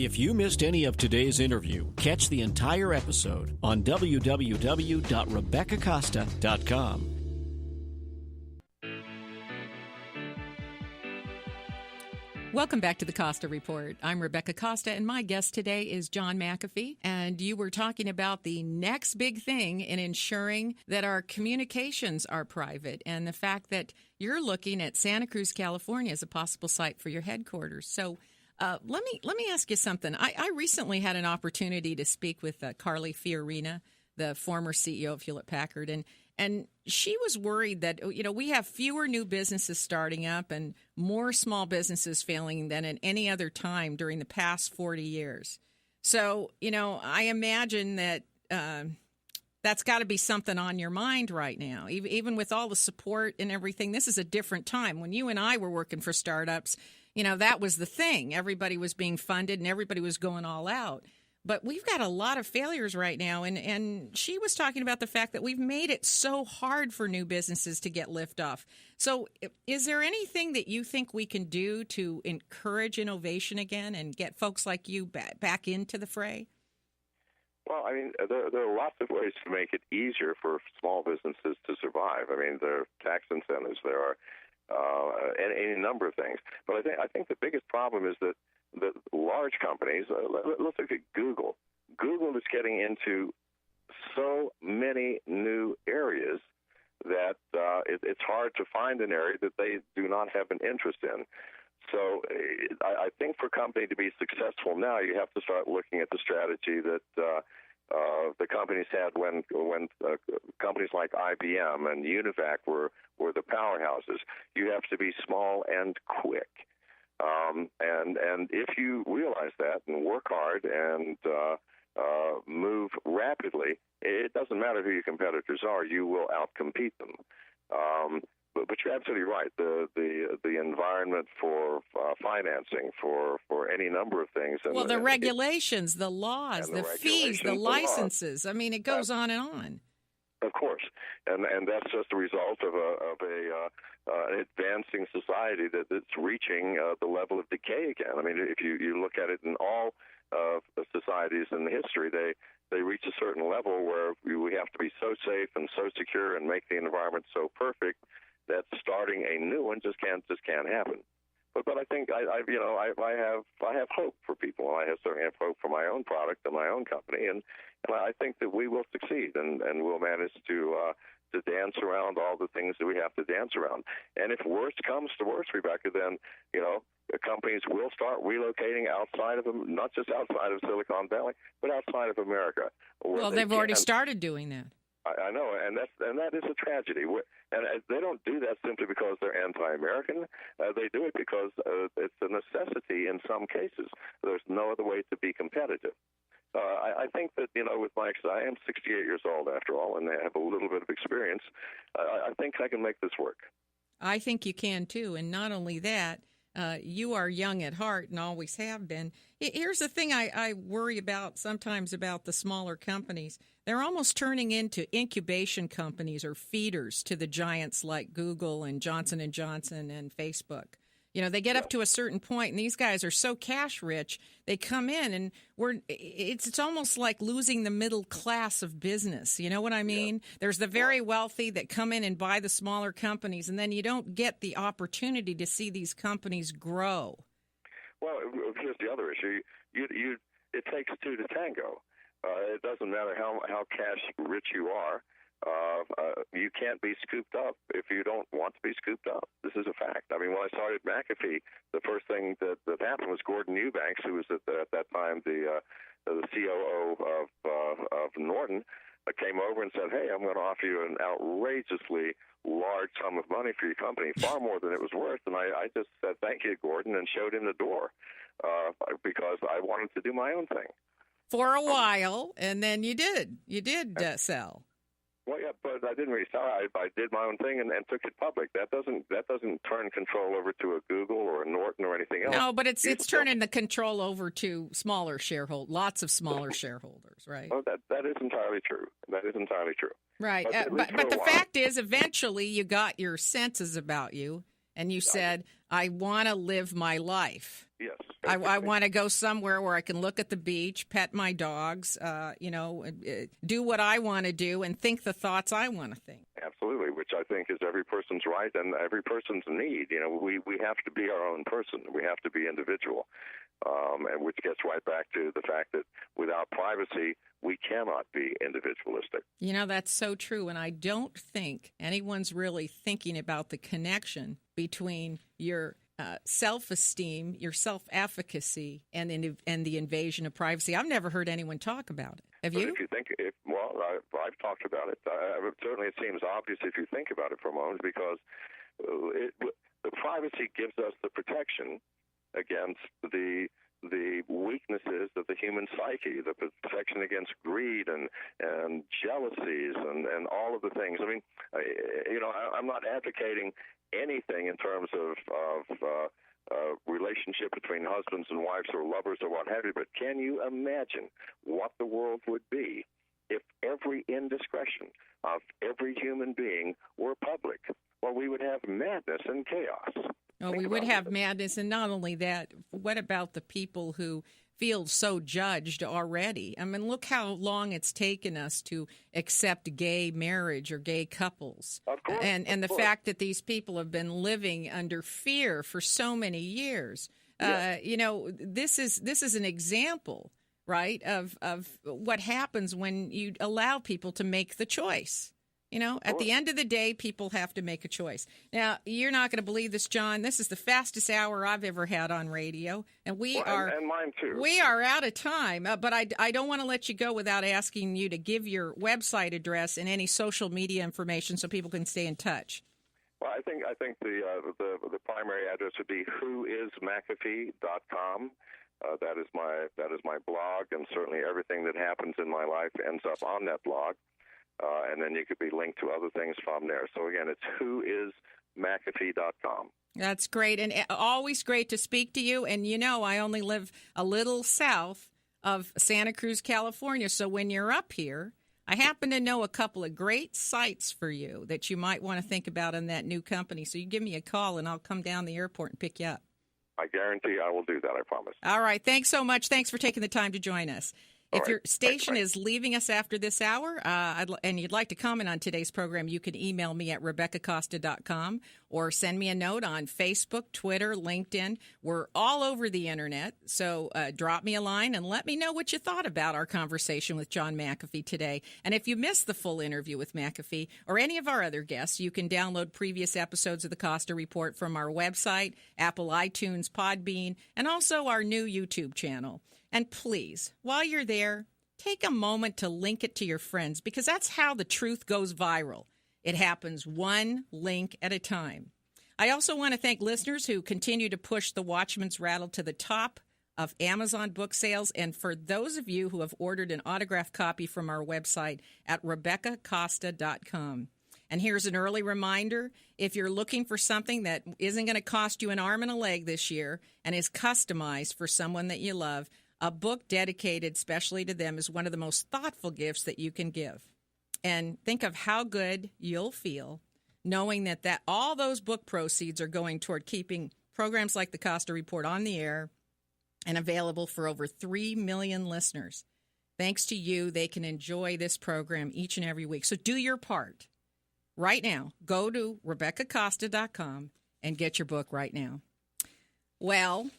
If you missed any of today's interview, catch the entire episode on www.rebeccacosta.com. Welcome back to the Costa Report. I'm Rebecca Costa, and my guest today is John McAfee. And you were talking about the next big thing in ensuring that our communications are private, and the fact that you're looking at Santa Cruz, California as a possible site for your headquarters. So let me ask you something. I recently had an opportunity to speak with Carly Fiorina, the former CEO of Hewlett-Packard, and she was worried that, we have fewer new businesses starting up and more small businesses failing than at any other time during the past 40 years. So, I imagine that that's got to be something on your mind right now. Even with all the support and everything, this is a different time. When you and I were working for startups, that was the thing. Everybody was being funded and everybody was going all out. But we've got a lot of failures right now, and she was talking about the fact that we've made it so hard for new businesses to get liftoff. So is there anything that you think we can do to encourage innovation again and get folks like you back into the fray? Well, there are lots of ways to make it easier for small businesses to survive. There are tax incentives, there are any number of things. But I think the biggest problem is that the large companies, let's look at Google. Google is getting into so many new areas that it's hard to find an area that they do not have an interest in. So I think for a company to be successful now, you have to start looking at the strategy that the companies had when companies like IBM and Univac were the powerhouses. You have to be small and quick. And if you realize that and work hard and move rapidly, it doesn't matter who your competitors are, you will outcompete them. But you're absolutely right. The environment for financing for any number of things. And the regulations, the laws, the fees, the licenses. It goes on and on. Of course, and that's just a result of an advancing society that's reaching the level of decay again. If you look at it in all societies in history, they reach a certain level where we have to be so safe and so secure and make the environment so perfect that starting a new one just can't happen. But I think I have hope for people. I certainly have hope for my own product and my own company, and I think that we will succeed and we'll manage to dance around all the things that we have to dance around. And if worst comes to worst, Rebecca, then companies will start relocating outside of them, not just outside of Silicon Valley, but outside of America. Well, they've already started doing that. I know, and that is a tragedy. And they don't do that simply because they're anti-American. They do it because it's a necessity in some cases. There's no other way to be competitive. I think that, with I am 68 years old after all, and I have a little bit of experience. I think I can make this work. I think you can, too. And not only that, you are young at heart and always have been. Here's the thing I worry about sometimes about the smaller companies. They're almost turning into incubation companies or feeders to the giants like Google and Johnson & Johnson and Facebook. They get up to a certain point, and these guys are so cash rich. They come in, and it's almost like losing the middle class of business. You know what I mean? Yeah. There's the very wealthy that come in and buy the smaller companies, and then you don't get the opportunity to see these companies grow. Well, here's the other issue. It takes two to tango. It doesn't matter how cash rich you are. You can't be scooped up if you don't want to be scooped up. This is a fact. When I started McAfee, the first thing that happened was Gordon Eubanks, who was at that time the COO of Norton, came over and said, "Hey, I'm going to offer you an outrageously large sum of money for your company, far more than it was worth." And I just said, "Thank you, Gordon," and showed him the door because I wanted to do my own thing. For a while, and then you did sell. Well, yeah, but I didn't really sell. I did my own thing and took it public. That doesn't turn control over to a Google or a Norton or anything else. No, but it's turning the control over to smaller shareholders, lots of smaller shareholders, right? Oh, that is entirely true. That is entirely true. Right, but the fact is, eventually you got your senses about you, and you said, "I want to live my life." Yes. I want to go somewhere where I can look at the beach, pet my dogs, do what I want to do and think the thoughts I want to think. Absolutely, which I think is every person's right and every person's need. We have to be our own person. We have to be individual, and which gets right back to the fact that without privacy, we cannot be individualistic. That's so true, and I don't think anyone's really thinking about the connection between your self-esteem, your self-efficacy, and the invasion of privacy. I've never heard anyone talk about it. Have you? If you think, I've talked about it. Certainly, it seems obvious if you think about it for a moment, because the privacy gives us the protection against the weaknesses of the human psyche, the protection against greed and jealousies and all of the things. I mean, I'm not advocating anything in terms of relationship between husbands and wives or lovers or what have you, but can you imagine what the world would be if every indiscretion of every human being were public? Well, we would have madness and chaos. Oh, we would have madness, and not only that, what about the people who feel so judged already? I mean, look how long it's taken us to accept gay marriage or gay couples. Of course. And the fact that these people have been living under fear for so many years. Yes. This is an example, right, of what happens when you allow people to make the choice. At the end of the day, people have to make a choice. Now, you're not going to believe this, John. This is the fastest hour I've ever had on radio, and and mine too. We are out of time, but I don't want to let you go without asking you to give your website address and any social media information so people can stay in touch. Well, I think the primary address would be whoismcafee.com. That is my blog, and certainly everything that happens in my life ends up on that blog. And then you could be linked to other things from there. So, again, it's whoismcafee.com. That's great, and always great to speak to you. And, I only live a little south of Santa Cruz, California. So when you're up here, I happen to know a couple of great sites for you that you might want to think about in that new company. So you give me a call, and I'll come down the airport and pick you up. I guarantee I will do that, I promise. All right. Thanks so much. Thanks for taking the time to join us. If your station is leaving us after this hour and you'd like to comment on today's program, you can email me at RebeccaCosta.com or send me a note on Facebook, Twitter, LinkedIn. We're all over the Internet, so drop me a line and let me know what you thought about our conversation with John McAfee today. And if you missed the full interview with McAfee or any of our other guests, you can download previous episodes of the Costa Report from our website, Apple iTunes, Podbean, and also our new YouTube channel. And please, while you're there, take a moment to link it to your friends, because that's how the truth goes viral. It happens one link at a time. I also want to thank listeners who continue to push the Watchman's Rattle to the top of Amazon book sales, and for those of you who have ordered an autographed copy from our website at RebeccaCosta.com. And here's an early reminder, if you're looking for something that isn't going to cost you an arm and a leg this year and is customized for someone that you love, a book dedicated specially to them is one of the most thoughtful gifts that you can give. And think of how good you'll feel knowing that all those book proceeds are going toward keeping programs like the Costa Report on the air and available for over 3 million listeners. Thanks to you, they can enjoy this program each and every week. So do your part. Right now, go to RebeccaCosta.com and get your book right now. Well,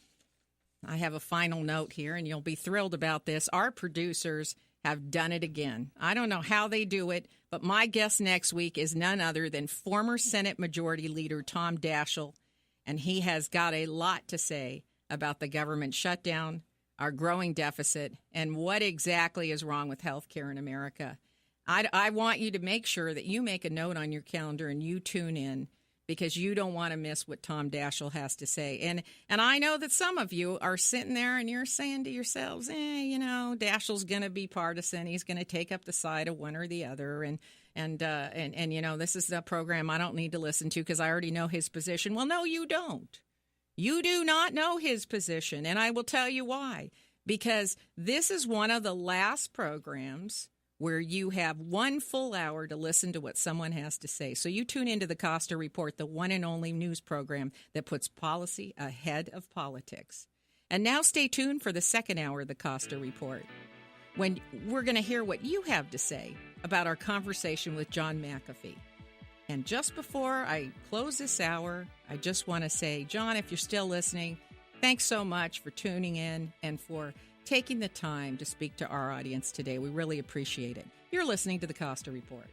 I have a final note here, and you'll be thrilled about this. Our producers have done it again. I don't know how they do it, but my guest next week is none other than former Senate Majority Leader Tom Daschle, and he has got a lot to say about the government shutdown, our growing deficit, and what exactly is wrong with health care in America. I want you to make sure that you make a note on your calendar and you tune in, because you don't want to miss what Tom Daschle has to say. And I know that some of you are sitting there and you're saying to yourselves, Daschle's going to be partisan. He's going to take up the side of one or the other. And this is a program I don't need to listen to because I already know his position. Well, no, you don't. You do not know his position. And I will tell you why. Because this is one of the last programs where you have 1 full hour to listen to what someone has to say. So you tune into the Costa Report, the one and only news program that puts policy ahead of politics. And now stay tuned for the second hour of the Costa Report, when we're going to hear what you have to say about our conversation with John McAfee. And just before I close this hour, I just want to say, John, if you're still listening, thanks so much for tuning in and for taking the time to speak to our audience today. We really appreciate it. You're listening to the Costa Report.